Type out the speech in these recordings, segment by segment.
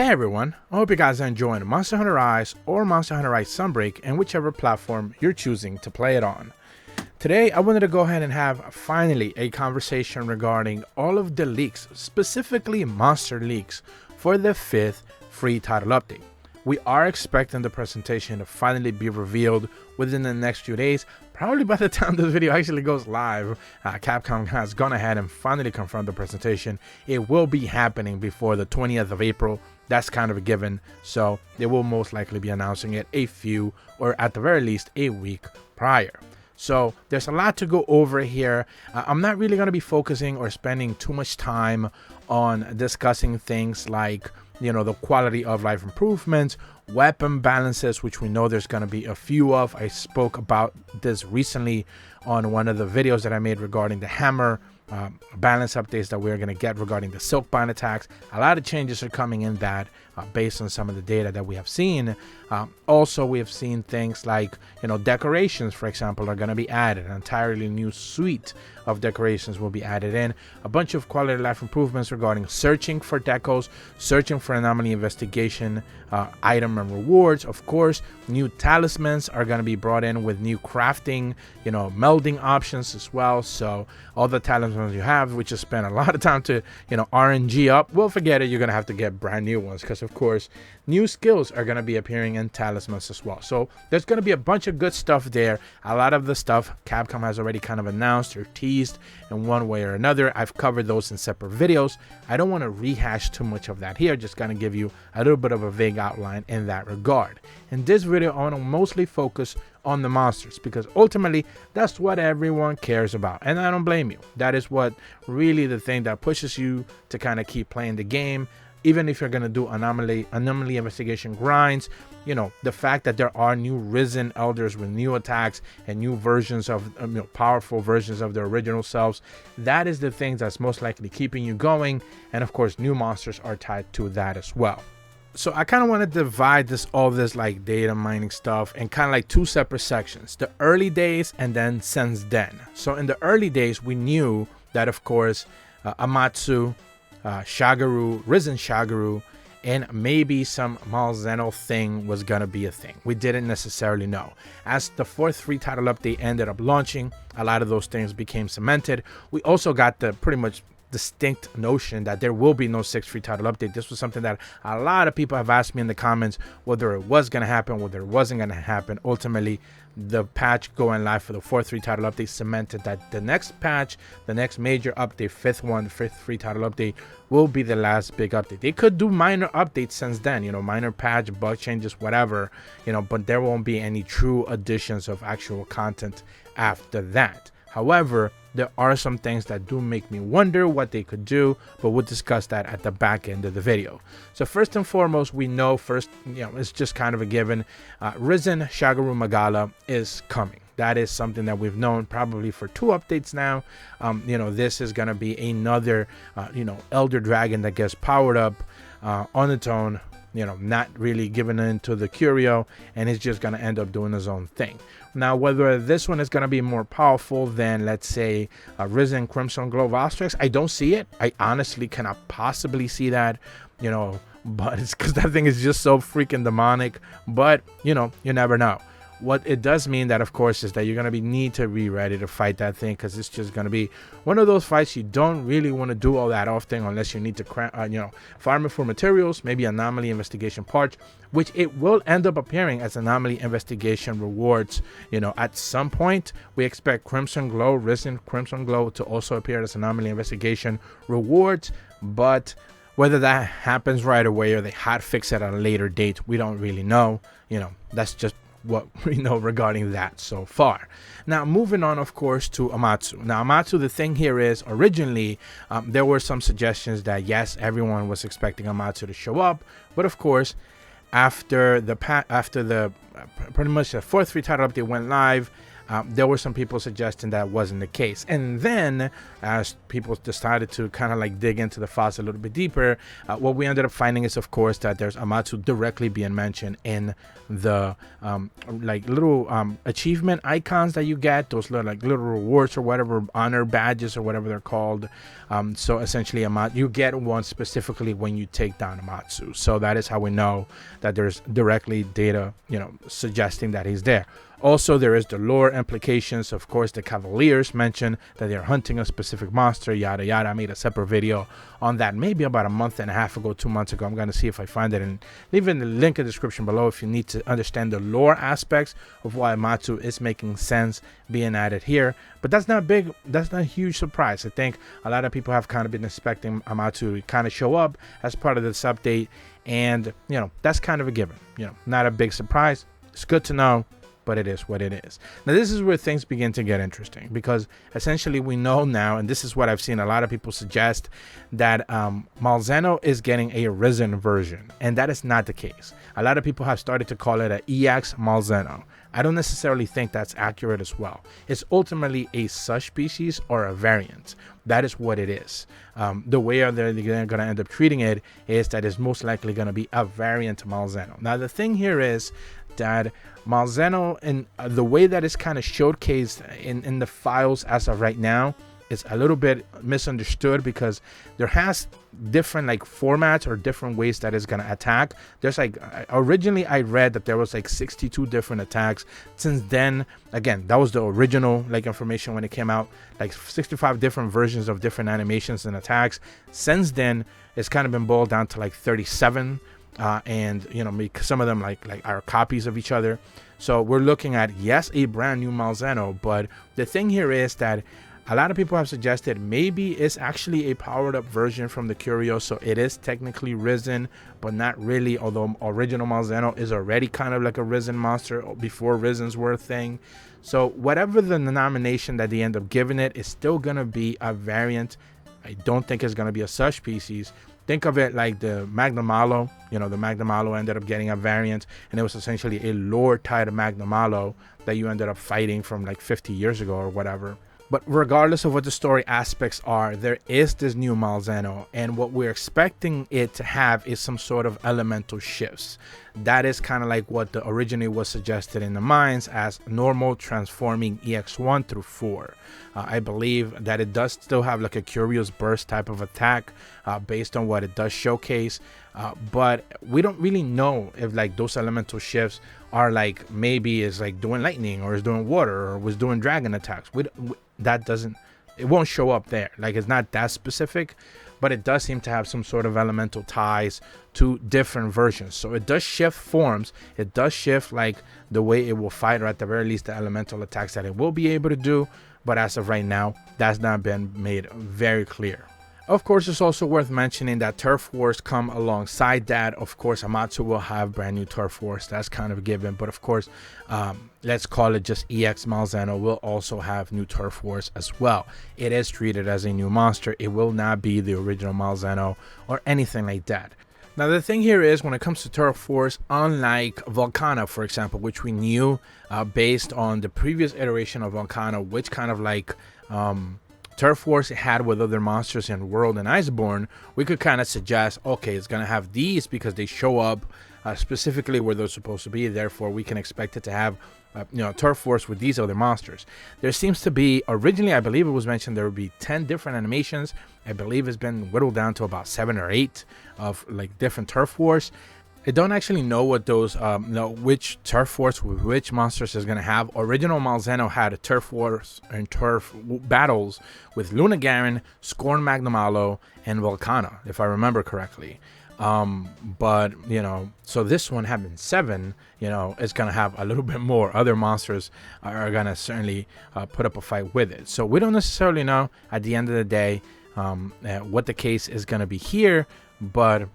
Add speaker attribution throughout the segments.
Speaker 1: Hey everyone, I hope you guys are enjoying Monster Hunter Rise or Monster Hunter Rise Sunbreak and whichever platform you're choosing to play it on. Today I wanted to go ahead and have finally a conversation regarding all of the leaks, specifically monster leaks, for the 5th free title update. We are expecting the presentation to finally be revealed within the next few days. Probably by the time this video actually goes live, Capcom has gone ahead and finally confirmed the presentation. It will be happening before the 20th of April. That's kind of a given. So they will most likely be announcing it a few, or at the very least, a week prior. So there's a lot to go over here. I'm not really going to be focusing or spending too much time on discussing things like, you know, the quality of life improvements, weapon balances, which we know there's going to be a few of. I spoke about this recently on one of the videos that I made regarding the hammer balance updates that we're going to get regarding the silkbind attacks. A lot of changes are coming in that based on some of the data that we have seen. Also, we have seen things like, you know, decorations, for example, are going to be added. An entirely new suite of decorations will be added in. A bunch of quality of life improvements regarding searching for decos, searching for anomaly investigation item and rewards. Of course, new talismans are going to be brought in with new crafting, you know, melding options as well. So all the talismans you have, which you spend a lot of time to, you know, RNG up, well, forget it. You're going to have to get brand new ones because, of course, new skills are going to be appearing in talismans as well. So there's going to be a bunch of good stuff there. A lot of the stuff Capcom has already kind of announced or teased in one way or another. I've covered those in separate videos. I don't want to rehash too much of that here. Just going to give you a little bit of a vague outline in that regard. In this video, I want to mostly focus on the monsters because ultimately that's what everyone cares about, and I don't blame you. That is what really the thing that pushes you to kind of keep playing the game. Even if you're going to do anomaly investigation grinds, you know, the fact that there are new risen elders with new attacks and new versions of, you know, powerful versions of their original selves, that is the thing that's most likely keeping you going. And of course, new monsters are tied to that as well. So I kind of want to divide all this like data mining stuff in kind of like two separate sections: the early days and then since then. So in the early days, we knew that, of course, Amatsu, Shagaru, Risen Shagaru, and maybe some Malzeno thing was gonna be a thing. We didn't necessarily know. As the 4th free title update ended up launching, a lot of those things became cemented. We also got the pretty much distinct notion that there will be no 6th free title update. This was something that a lot of people have asked me in the comments, whether it was going to happen, whether it wasn't going to happen. Ultimately, the patch going live for the 4th free title update cemented that the next patch, the next major update, 5th free title update, will be the last big update. They could do minor updates since then, you know, minor patch, bug changes, whatever, you know, but there won't be any true additions of actual content after that. However, there are some things that do make me wonder what they could do, but we'll discuss that at the back end of the video. So first and foremost, we know it's just kind of a given. Risen Shagaru Magala is coming. That is something that we've known probably for 2 updates now. You know, this is going to be another, you know, elder dragon that gets powered up on its own, you know, not really giving in to the curio, and it's just going to end up doing his own thing. Now, whether this one is going to be more powerful than, let's say, Risen Crimson Glow Valstrax, I don't see it. I honestly cannot possibly see that, you know, but it's because that thing is just so freaking demonic. But, you know, you never know. What it does mean that, of course, is that you're going to need to be ready to fight that thing, because it's just going to be one of those fights you don't really want to do all that often unless you need to, you know, farm it for materials, maybe anomaly investigation parts, which it will end up appearing as anomaly investigation rewards. You know, at some point, we expect Crimson Glow, Risen Crimson Glow to also appear as anomaly investigation rewards, but whether that happens right away or they hot fix it at a later date, we don't really know. You know, that's just what we know regarding that so far. Now, moving on, of course, to Amatsu. Now, Amatsu, the thing here is, originally, there were some suggestions that, yes, everyone was expecting Amatsu to show up, but of course, after the pretty much the 4th free title update went live, there were some people suggesting that wasn't the case. And then as people decided to kind of like dig into the files a little bit deeper, what we ended up finding is, of course, that there's Amatsu directly being mentioned in the like little achievement icons that you get, those little rewards or whatever, honor badges or whatever they're called. So essentially you get one specifically when you take down Amatsu. So that is how we know that there's directly data, suggesting that he's there. Also, there is the lore implications. Of course, the Cavaliers mention that they're hunting a specific monster, yada yada. I made a separate video on that maybe about a month and a half ago, 2 months ago. I'm going to see if I find it and leave in the link in the description below if you need to understand the lore aspects of why Amatsu is making sense being added here. But that's not big. That's not a huge surprise. I think a lot of people have kind of been expecting Amatsu to kind of show up as part of this update. And, that's kind of a given. Not a big surprise. It's good to know, but it is what it is. Now, this is where things begin to get interesting, because essentially we know now, and this is what I've seen a lot of people suggest, that Malzeno is getting a risen version, and that is not the case. A lot of people have started to call it an EX Malzeno. I don't necessarily think that's accurate as well. It's ultimately a subspecies or a variant. That is what it is. The way they're going to end up treating it is that it's most likely going to be a variant Malzeno. Now, the thing here is that Malzeno, and the way that it's kind of showcased in the files as of right now, is a little bit misunderstood, because there has different like formats or different ways that it's going to attack. There's like, originally I read that there was like 62 different attacks. Since then, again, that was the original like information when it came out, like 65 different versions of different animations and attacks. Since then, it's kind of been boiled down to like 37, and some of them like are copies of each other. So we're looking at, yes, a brand new Malzeno, but the thing here is that a lot of people have suggested maybe it's actually a powered up version from the Curio, so it is technically risen, but not really, although original Malzeno is already kind of like a risen monster before risens were a thing. So whatever the denomination that they end up giving it, is still going to be a variant. I don't think it's going to be a subspecies. Think of it like the Magnamalo. The Magnamalo ended up getting a variant, and it was essentially a lore tied to Magnamalo that you ended up fighting from like 50 years ago or whatever. But regardless of what the story aspects are, there is this new Malzeno, and what we're expecting it to have is some sort of elemental shifts. That is kind of like what originally was suggested in the mines as normal transforming EX1 through 4. I believe that it does still have like a Curious Burst type of attack based on what it does showcase, but we don't really know if like those elemental shifts are like, maybe it's like doing lightning or is doing water or was doing dragon attacks. It won't show up there. Like, it's not that specific, but it does seem to have some sort of elemental ties to different versions. So it does shift forms. It does shift like the way it will fight, or at the very least the elemental attacks that it will be able to do. But as of right now, that's not been made very clear. Of course, it's also worth mentioning that Turf Wars come alongside that. Of course, Amatsu will have brand new Turf Wars. That's kind of a given. But of course, let's call it just EX Malzeno will also have new Turf Wars as well. It is treated as a new monster. It will not be the original Malzeno or anything like that. Now, the thing here is, when it comes to Turf Wars, unlike Volcana, for example, which we knew based on the previous iteration of Volcana, which kind of like Turf Wars had with other monsters in World and Iceborne, we could kind of suggest, okay, it's going to have these because they show up specifically where they're supposed to be. Therefore, we can expect it to have Turf Wars with these other monsters. There seems to be, originally I believe it was mentioned there would be 10 different animations. I believe it's been whittled down to about 7 or 8 of like different Turf Wars. I don't actually know what those, which Turf Wars with which monsters is going to have. Original Malzeno had a Turf Wars and Turf battles with Lunagaron, Scorn Magnamalo, and Volcana, if I remember correctly. But, so this one having 7, it's going to have a little bit more. Other monsters are going to certainly put up a fight with it. So we don't necessarily know at the end of the day what the case is going to be here. But,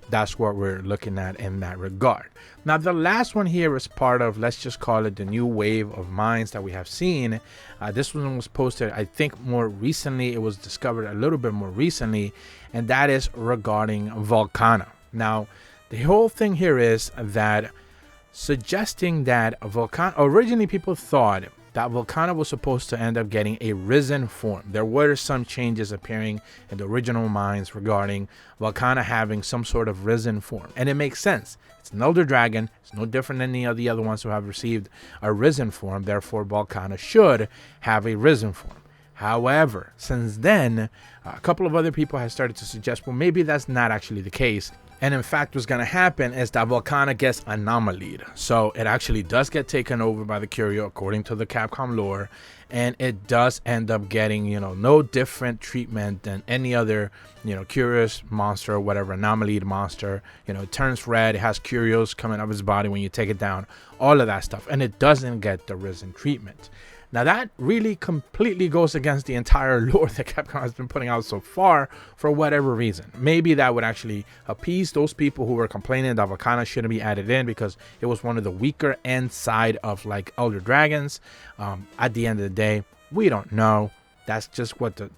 Speaker 1: that's what we're looking at in that regard. Now, the last one here is part of, let's just call it the new wave of mines that we have seen. This one was posted, I think, more recently. It was discovered a little bit more recently, and that is regarding Volcana. Now, the whole thing here is that suggesting that Volcana, originally people thought that Volcana was supposed to end up getting a risen form. There were some changes appearing in the original minds regarding Volcana having some sort of risen form. And it makes sense. It's an elder dragon. It's no different than any of the other ones who have received a risen form. Therefore, Volcana should have a risen form. However, since then, a couple of other people have started to suggest, well, maybe that's not actually the case. And in fact, what's going to happen is that Volcana gets anomalied. So it actually does get taken over by the Curio according to the Capcom lore. And it does end up getting, no different treatment than any other, curious monster or whatever, anomalied monster. It turns red, it has Curios coming out of its body when you take it down, all of that stuff. And it doesn't get the risen treatment. Now that really completely goes against the entire lore that Capcom has been putting out so far for whatever reason. Maybe that would actually appease those people who were complaining that Volcana shouldn't be added in because it was one of the weaker end side of like Elder Dragons. At the end of the day, we don't know. That's just what the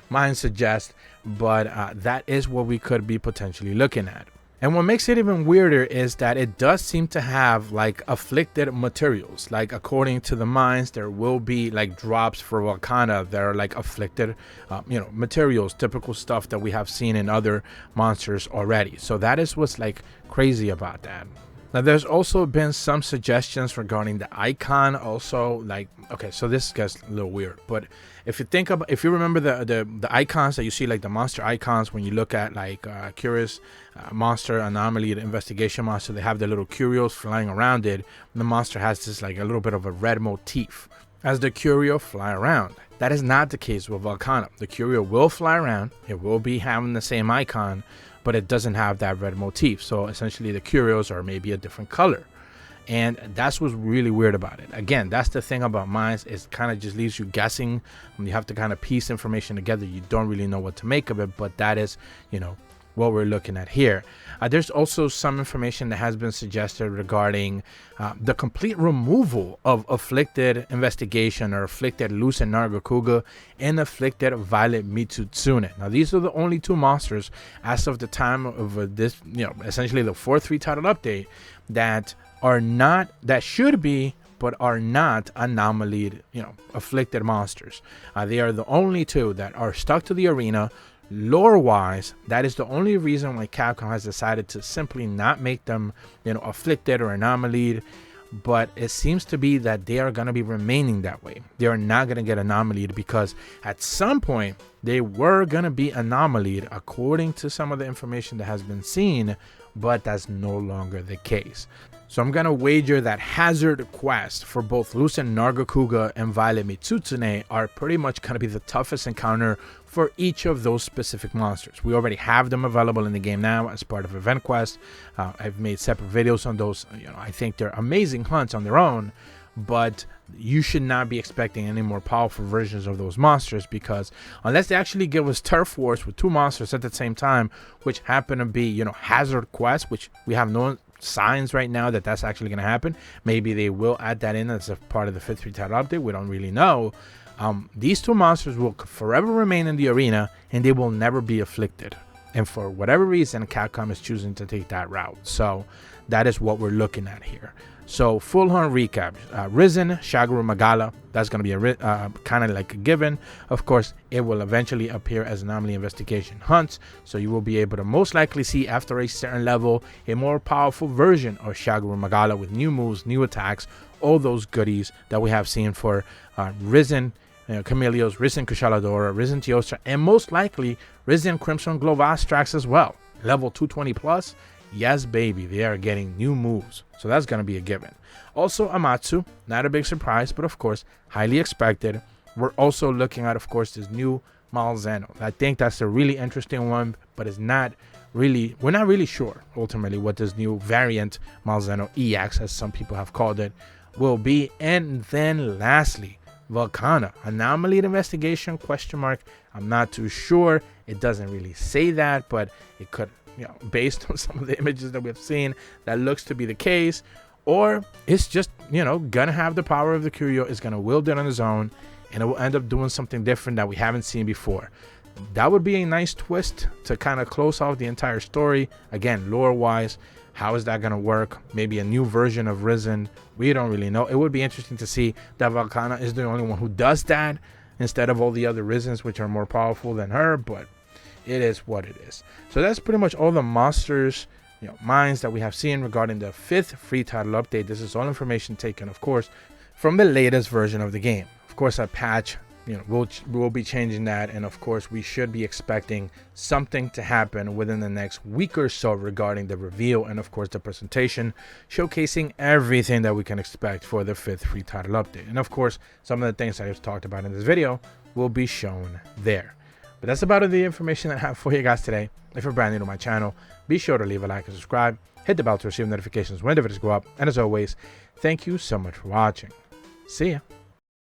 Speaker 1: mind suggests, but that is what we could be potentially looking at. And what makes it even weirder is that it does seem to have like afflicted materials. Like according to the minds, there will be like drops for Volcana that are like afflicted, materials, typical stuff that we have seen in other monsters already. So that is what's like crazy about that. Now, there's also been some suggestions regarding the icon also, like, okay, so this gets a little weird, but if you remember the icons that you see, like the monster icons, when you look at like Curious Monster, Anomaly, the Investigation Monster, they have the little Curios flying around it. And the monster has this like a little bit of a red motif as the Curio fly around. That is not the case with Volcana. The Curio will fly around, it will be having the same icon, but it doesn't have that red motif. So essentially the Curios are maybe a different color. And that's what's really weird about it. Again, that's the thing about mines. It kind of just leaves you guessing. You have to kind of piece information together. You don't really know what to make of it, but that is, what we're looking at here. There's also some information that has been suggested regarding the complete removal of Afflicted Investigation or Afflicted Lucent Nargacuga and Afflicted Violet Mitsutsume. Now, these are the only two monsters as of the time of this, essentially the 4.3 title update that are not, that should be, but are not anomaly, afflicted monsters. They are the only two that are stuck to the arena. Lore-wise, that is the only reason why Capcom has decided to simply not make them, afflicted or anomalied. But it seems to be that they are going to be remaining that way. They are not going to get anomalied because at some point they were going to be anomalied according to some of the information that has been seen, but that's no longer the case. So I'm going to wager that Hazard Quest for both Lucent Nargacuga and Violet Mitsutsume are pretty much going to be the toughest encounter for each of those specific monsters. We already have them available in the game now as part of Event Quest. I've made separate videos on those. I think they're amazing hunts on their own, but you should not be expecting any more powerful versions of those monsters because unless they actually give us Turf Wars with two monsters at the same time, which happen to be, Hazard Quest, which we have no signs right now that that's actually going to happen. Maybe they will add that in as a part of the 5th title update. We don't really know. These two monsters will forever remain in the arena and they will never be afflicted. And for whatever reason, Capcom is choosing to take that route. So that is what we're looking at here. So full hunt recap. Risen, Shagaru, Magala. That's going to be a kind of like a given. Of course, it will eventually appear as anomaly investigation hunts. So you will be able to most likely see after a certain level a more powerful version of Shagaru Magala with new moves, new attacks, all those goodies that we have seen for Risen Chameleos, Risen Kushaladora, Risen Teostra, and most likely Risen Crimson Glow Valstrax as well. Level 220 plus. Yes, baby, they are getting new moves. So that's going to be a given. Also, Amatsu, not a big surprise, but of course, highly expected. We're also looking at, of course, this new Malzeno. I think that's a really interesting one, but it's not really, we're not really sure ultimately what this new variant Malzeno EX, as some people have called it, will be. And then lastly, Volcana, anomaly investigation, question mark. I'm not too sure. It doesn't really say that, but it could, based on some of the images that we've seen, that looks to be the case. Or it's just, gonna have the power of the Curio, is gonna wield it on his own, and it will end up doing something different that we haven't seen before. that would be a nice twist to kind of close off the entire story. Again, lore-wise, how is that going to work? Maybe a new version of Risen. We don't really know. It would be interesting to see that Valkana is the only one who does that instead of all the other Risens, which are more powerful than her, but it is what it is. So that's pretty much all the monsters, mines that we have seen regarding the 5th free title update. This is all information taken, of course, from the latest version of the game. Of course, a patch, we'll be changing that, and of course we should be expecting something to happen within the next week or so regarding the reveal and of course the presentation, showcasing everything that we can expect for the 5th free title update. And of course, some of the things I've talked about in this video will be shown there. But that's about the information that I have for you guys today. If you're brand new to my channel, be sure to leave a like and subscribe, hit the bell to receive notifications when the videos go up, and as always, thank you so much for watching. See ya.